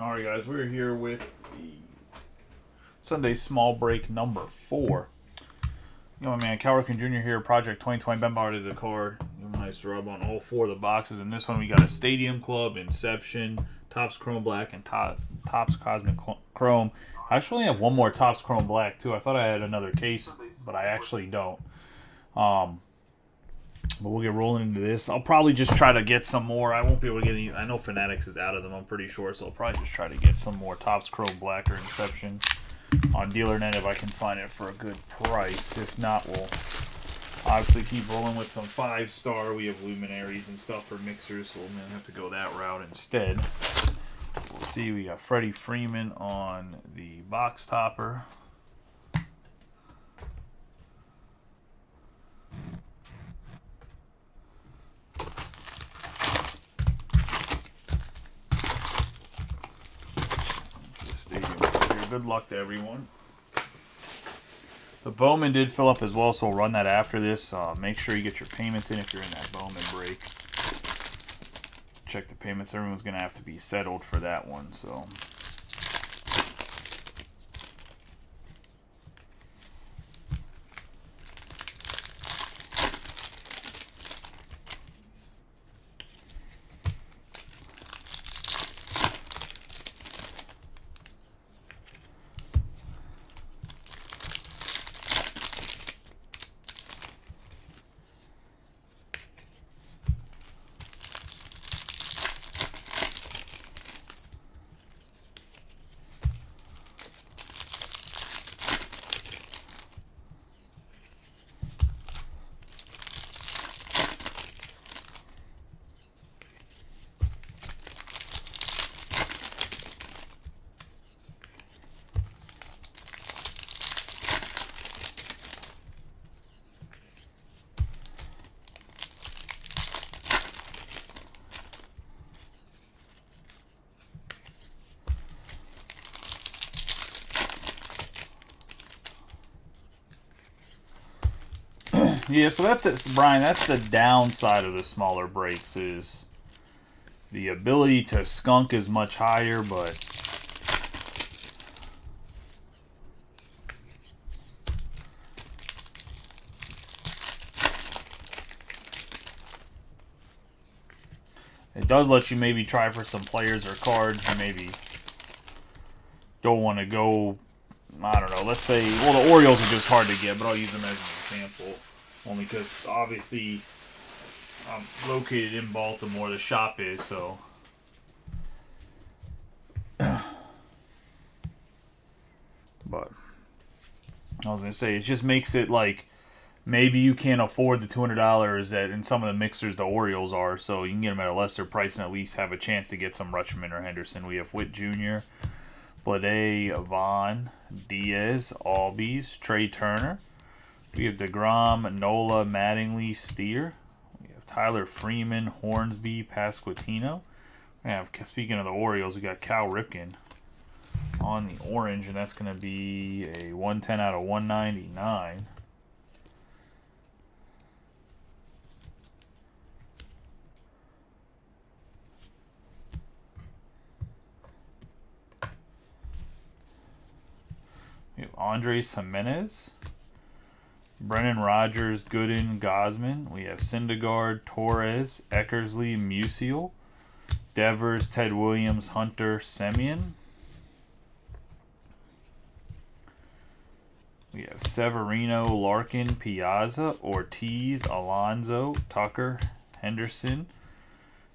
Alright guys, we're here with the Sunday small break number 4. You know, my man, Cal Ripken Jr. here, Project 2020 Ben Bauer did the car. Give a nice rub on all 4 of the boxes. In this one we got a Stadium Club, Inception, Topps Chrome Black, and Topps Cosmic Chrome. I actually have one more Topps Chrome Black too. I thought I had another case, but I actually don't. But we'll get rolling into this. I'll probably just try to get some more. I won't be able to get any. I know Fanatics is out of them, I'm pretty sure. So I'll probably just try to get some more Topps Chrome Black or Inception on DealerNet if I can find it for a good price. If not, we'll obviously keep rolling with some 5-star. We have luminaries and stuff for mixers, so we're going to have to go that route instead. We'll see. We got Freddie Freeman on the box topper. Good luck to everyone. The Bowman did fill up as well, so we'll run that after this. Make sure you get your payments in if you're in that Bowman break. Check the payments. Everyone's going to have to be settled for that one. So. Yeah, so that's it, Brian. That's the downside of the smaller breaks is the ability to skunk is much higher, but it does let you maybe try for some players or cards you maybe don't want to go. I don't know. Let's say, well, the Orioles are just hard to get, but I'll use them as an example. Only because, obviously, I'm located in Baltimore, the shop is, so. But, I was going to say, it just makes it like, maybe you can't afford the $200 that in some of the mixers the Orioles are, so you can get them at a lesser price and at least have a chance to get some Rutschman or Henderson. We have Witt Jr., Blade, Vaughn, Diaz, Albies, Trey Turner. We have DeGrom, Nola, Mattingly, Steer. We have Tyler Freeman, Hornsby, Pasquantino. We have, speaking of the Orioles, we got Cal Ripken on the orange, and that's going to be a 110 out of 199. We have Andres Jimenez. Brennan Rodgers, Gooden, Gosman. We have Syndergaard, Torres, Eckersley, Musial, Devers, Ted Williams, Hunter, Semien. We have Severino, Larkin, Piazza, Ortiz, Alonso, Tucker, Henderson.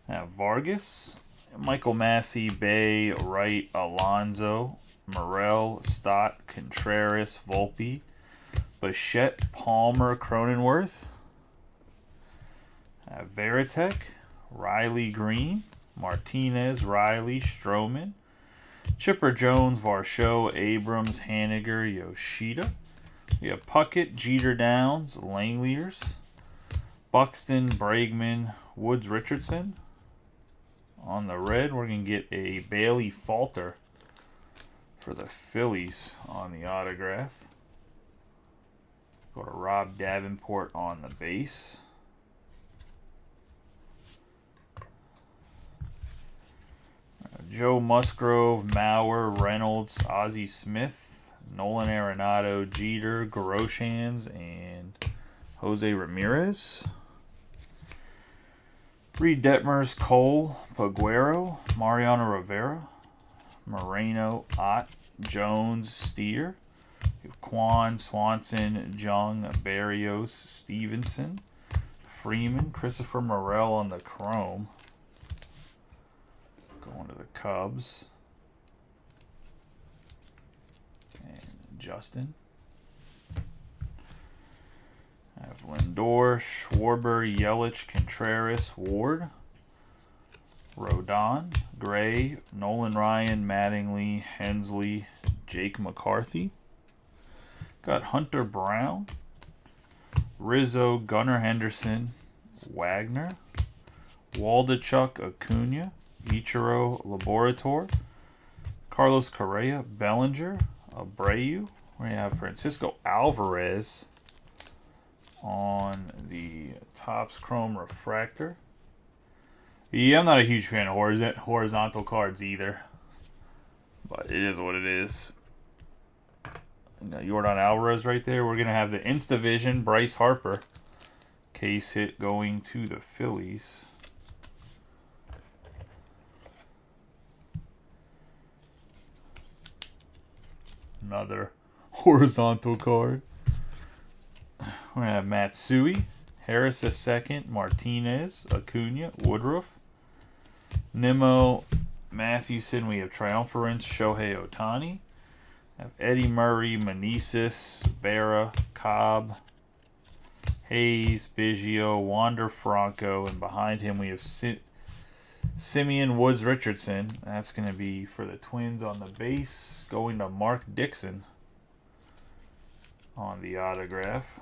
We have Vargas, Michael Massey, Bay, Wright, Alonso, Morel, Stott, Contreras, Volpe, Bichette, Palmer, Cronenworth, Veritek, Riley Green, Martinez, Riley, Stroman, Chipper Jones, Varsho, Abrams, Haniger, Yoshida. We have Puckett, Jeter Downs, Langeliers, Buxton, Bregman, Woods, Richardson. On the red, we're going to get a Bailey Falter for the Phillies on the autograph. Go to Rob Davenport on the base. Joe Musgrove, Mauer, Reynolds, Ozzie Smith, Nolan Arenado, Jeter, Groshans, and Jose Ramirez. Reed Detmers, Cole, Paguero, Mariano Rivera, Moreno, Ott, Jones, Steer, Quan, Swanson, Jung, Barrios, Stevenson, Freeman, Christopher Morel on the Chrome. Going to the Cubs. And Justin. I have Lindor, Schwarber, Yelich, Contreras, Ward, Rodon, Gray, Nolan Ryan, Mattingly, Hensley, Jake McCarthy. Got Hunter Brown, Rizzo, Gunnar Henderson, Wagner, Waldichuk, Acuna, Ichiro, Laborator, Carlos Correa, Bellinger, Abreu. We have Francisco Alvarez on the Topps Chrome Refractor. Yeah, I'm not a huge fan of horizontal cards either, but it is what it is. Got Yordan Alvarez right there. We're going to have the Instavision Bryce Harper case hit going to the Phillies. Another horizontal card. We're going to have Matsui, Harris II, Martinez, Acuna, Woodruff, Nimmo, Mathewson. We have Triumphant, Shohei Ohtani. Have Eddie Murray, Meneses, Berra, Cobb, Hayes, Biggio, Wander Franco, and behind him we have Simeon Woods Richardson. That's going to be for the Twins on the base, going to Mark Dixon on the autograph.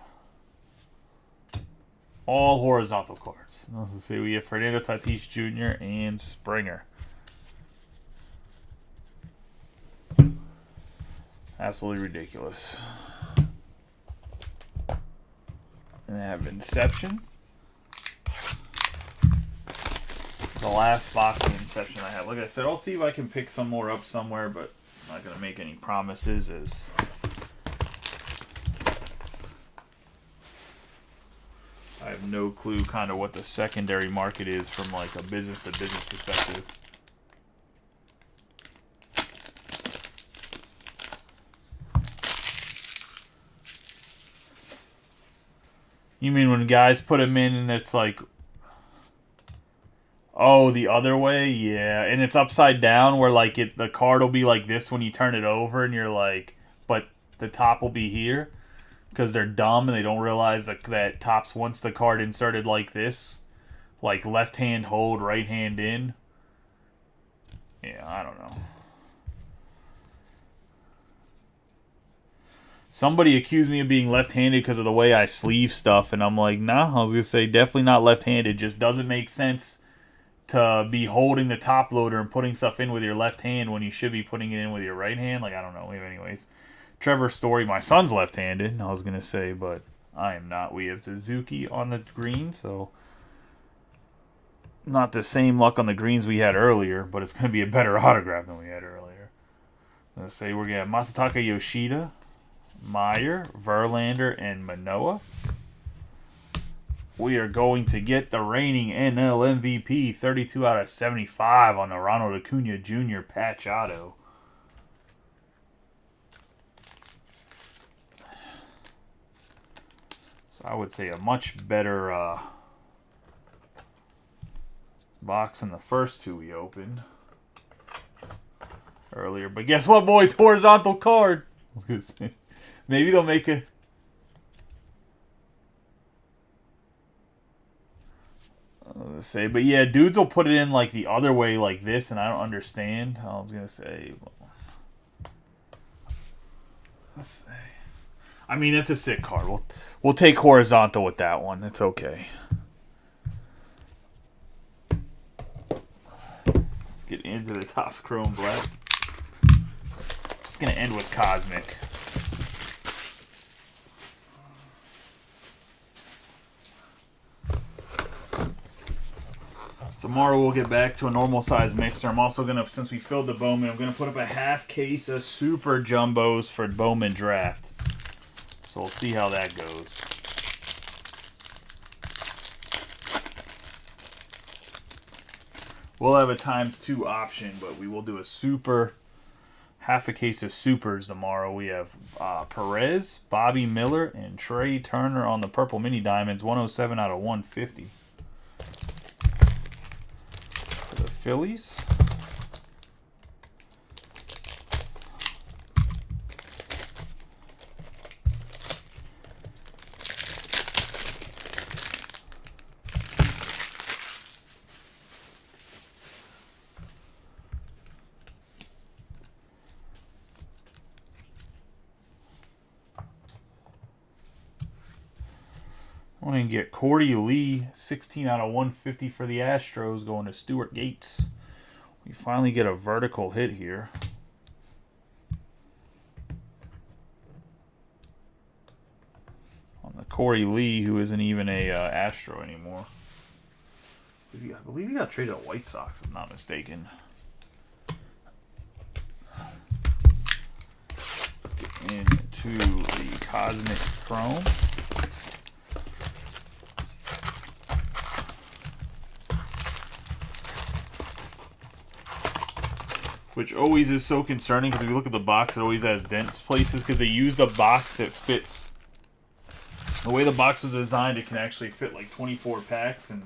All horizontal cards. Let's see, we have Fernando Tatis Jr. and Springer. Absolutely ridiculous. And I have Inception. The last box of Inception I have. Like I said, I'll see if I can pick some more up somewhere, but I'm not going to make any promises as I have no clue kind of what the secondary market is from like a business to business perspective. You mean when guys put them in and it's like, oh, the other way? Yeah, and it's upside down where like the card will be like this when you turn it over and you're like, but the top will be here because they're dumb and they don't realize that Topps wants the card inserted like this, like left hand hold, right hand in. Yeah, I don't know. Somebody accused me of being left-handed because of the way I sleeve stuff, and I'm like, nah, I was going to say definitely not left-handed. Just doesn't make sense to be holding the top loader and putting stuff in with your left hand when you should be putting it in with your right hand. Like, I don't know. Anyways, Trevor Story, my son's left-handed, I was going to say, but I am not. We have Suzuki on the green, so not the same luck on the greens we had earlier, but it's going to be a better autograph than we had earlier. I'm going to say we're going to have Masataka Yoshida, Meyer, Verlander, and Manoah. We are going to get the reigning NL MVP, 32 out of 75 on the Ronald Acuna Jr. patch auto. So I would say a much better box than the first two we opened earlier. But guess what, boys? Horizontal card. I was going to say. Maybe they'll make it. Say, but yeah, dudes will put it in like the other way, like this, and I don't understand. I was gonna say, let's say, I mean, it's a sick card. We'll take horizontal with that one. It's okay. Let's get into the Topps Chrome Black. Just gonna end with Cosmic. So tomorrow we'll get back to a normal size mixer. I'm also going to, since we filled the Bowman, I'm going to put up a half case of super jumbos for Bowman draft. So we'll see how that goes. We'll have a ×2 option, but we will do a super, half a case of supers tomorrow. We have Perez, Bobby Miller, and Trey Turner on the Purple Mini Diamonds, 107 out of 150. For the Phillies. I'm going to get Cordy Lee, 16 out of 150 for the Astros, going to Stuart Gates. We finally get a vertical hit here. On the Corey Lee, who isn't even a Astro anymore. I believe he got traded to White Sox, if I'm not mistaken. Let's get into the Cosmic Chrome. Which always is so concerning because if you look at the box, it always has dents places because they use the box that fits. The way the box was designed, it can actually fit like 24 packs, and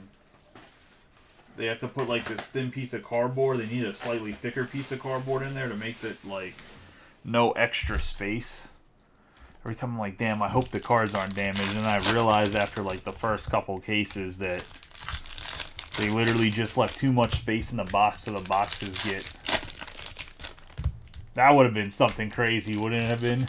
they have to put like this thin piece of cardboard. They need a slightly thicker piece of cardboard in there to make it like no extra space. Every time I'm like, damn, I hope the cards aren't damaged, and I realize after like the first couple cases that they literally just left too much space in the box so the boxes get... That would have been something crazy, wouldn't it have been?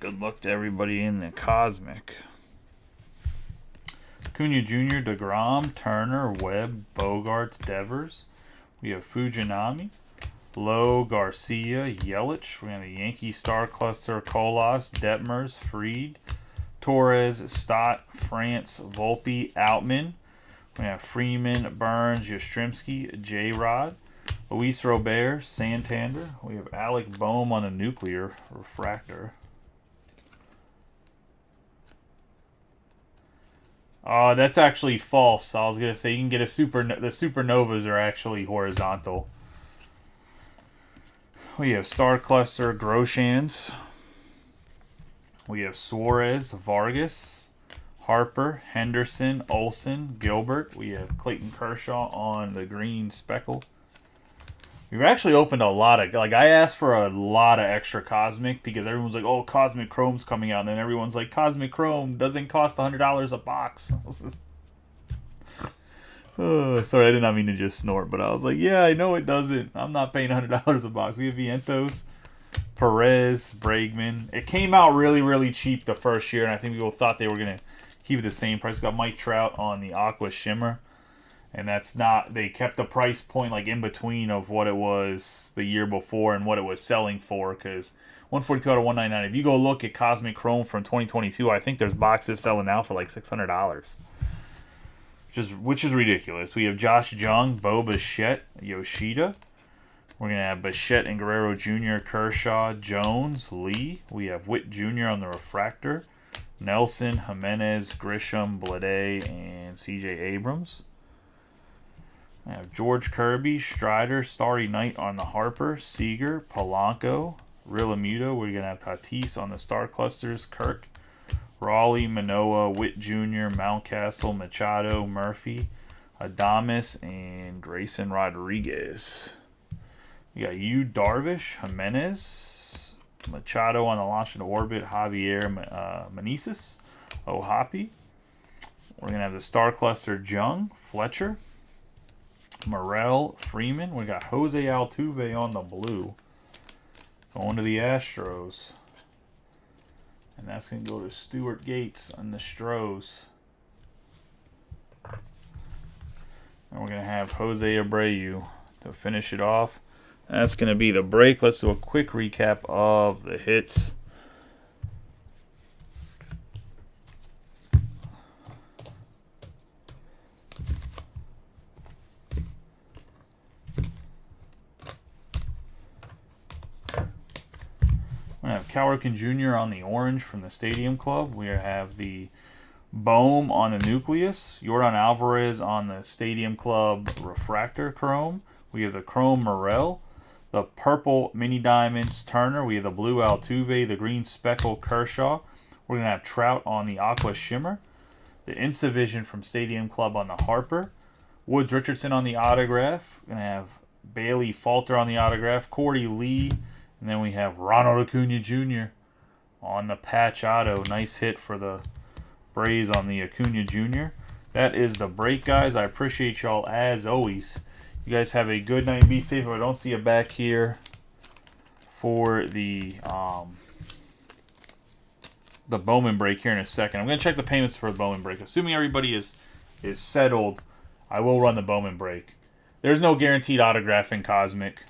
Good luck to everybody in the Cosmic. Acuna Jr., DeGrom, Turner, Webb, Bogarts, Devers. We have Fujinami, Lowe, Garcia, Yelich. We have the Yankee Star Cluster, Colas, Detmers, Fried, Torres, Stott, France, Volpe, Outman. We have Freeman, Burns, Yastrzemski, J-Rod, Luis Robert, Santander. We have Alec Boehm on the Nuclear Refractor. That's actually false. I was going to say you can get the supernovas are actually horizontal. We have Star Cluster, Groshans. We have Suarez, Vargas, Harper, Henderson, Olsen, Gilbert. We have Clayton Kershaw on the green speckle. We've actually opened a lot of, like, I asked for a lot of extra Cosmic because everyone's like, oh, Cosmic Chrome's coming out. And then everyone's like, Cosmic Chrome doesn't cost $100 a box. Oh, sorry, I did not mean to just snort, but I was like, yeah, I know it doesn't. I'm not paying $100 a box. We have Vientos, Perez, Bregman. It came out really, really cheap the first year, and I think people thought they were going to keep it the same price. We got Mike Trout on the Aqua Shimmer. And that's not, they kept the price point like in between of what it was the year before and what it was selling for, because 142 out of 199. If you go look at Cosmic Chrome from 2022, I think there's boxes selling now for like $600. Which is ridiculous. We have Josh Jung, Bo Bichette, Yoshida. We're going to have Bichette and Guerrero Jr., Kershaw, Jones, Lee. We have Witt Jr. on the refractor. Nelson, Jimenez, Grisham, Blade, and C.J. Abrams. I have George Kirby, Strider, Starry Night on the Harper, Seager, Polanco, Realmuto. We're going to have Tatis on the Star Clusters, Kirk, Raleigh, Manoah, Witt Jr., Mountcastle, Machado, Murphy, Adames, and Grayson Rodriguez. We got Yu Darvish, Jimenez, Machado on the launch into orbit, Javier Meneses, Ohapi. We're going to have the Star Cluster Jung, Fletcher, Morel, Freeman. We got Jose Altuve on the blue. Going to the Astros. And that's going to go to Stuart Gates on the Stros. And we're going to have Jose Abreu to finish it off. That's going to be the break. Let's do a quick recap of the hits. We have Cowherkin Jr. on the orange from the Stadium Club. We have the Bohm on the Nucleus. Yordan Alvarez on the Stadium Club refractor chrome. We have the chrome Morel. The purple Mini Diamonds Turner. We have the blue Altuve. The green Speckle Kershaw. We're going to have Trout on the Aqua Shimmer. The Incevision from Stadium Club on the Harper. Woods Richardson on the autograph. We're going to have Bailey Falter on the autograph. Cordy Lee. And then we have Ronald Acuna Jr. on the patch auto. Nice hit for the Braves on the Acuna Jr. That is the break, guys. I appreciate y'all as always. You guys have a good night and be safe. If I don't see you back here for the Bowman break here in a second. I'm going to check the payments for the Bowman break. Assuming everybody is settled, I will run the Bowman break. There's no guaranteed autograph in Cosmic.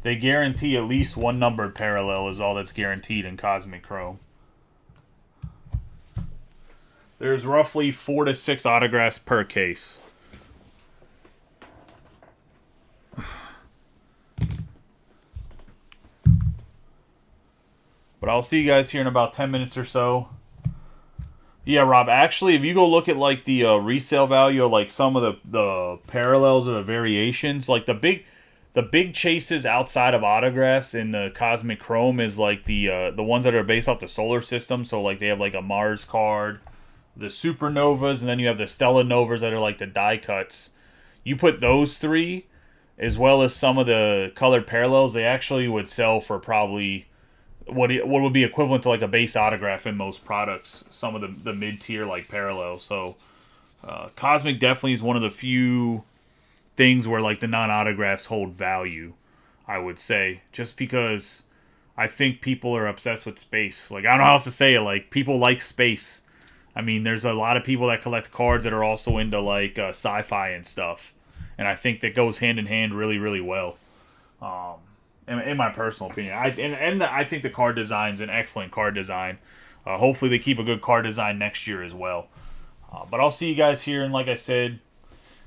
They guarantee at least one numbered parallel is all that's guaranteed in Cosmic Chrome. There's roughly 4 to 6 autographs per case. But I'll see you guys here in about 10 minutes or so. Yeah, Rob, actually, if you go look at like the resale value of like some of the parallels or the variations, like the big chases outside of autographs in the Cosmic Chrome is like the ones that are based off the solar system. So like they have like a Mars card, the Supernovas, and then you have the Stellanovas that are like the die cuts. You put those 3, as well as some of the colored parallels, they actually would sell for probably what would be equivalent to like a base autograph in most products. Some of the mid-tier like parallels. So Cosmic definitely is one of the few things where like the non-autographs hold value, I would say, just because I think people are obsessed with space. Like, I don't know how else to say it. Like, people like space. I mean, there's a lot of people that collect cards that are also into like sci-fi and stuff, and I think that goes hand in hand really, really well. In my personal opinion, I think the card design's an excellent card design. Hopefully, they keep a good card design next year as well. But I'll see you guys here, and like I said,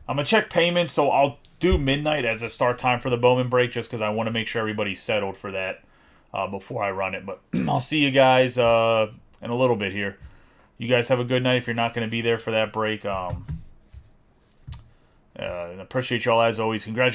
I'm going to check payments, so I'll do midnight as a start time for the Bowman break just because I want to make sure everybody's settled for that before I run it. But I'll see you guys in a little bit here. You guys have a good night if you're not going to be there for that break. I appreciate y'all as always. Congratulations.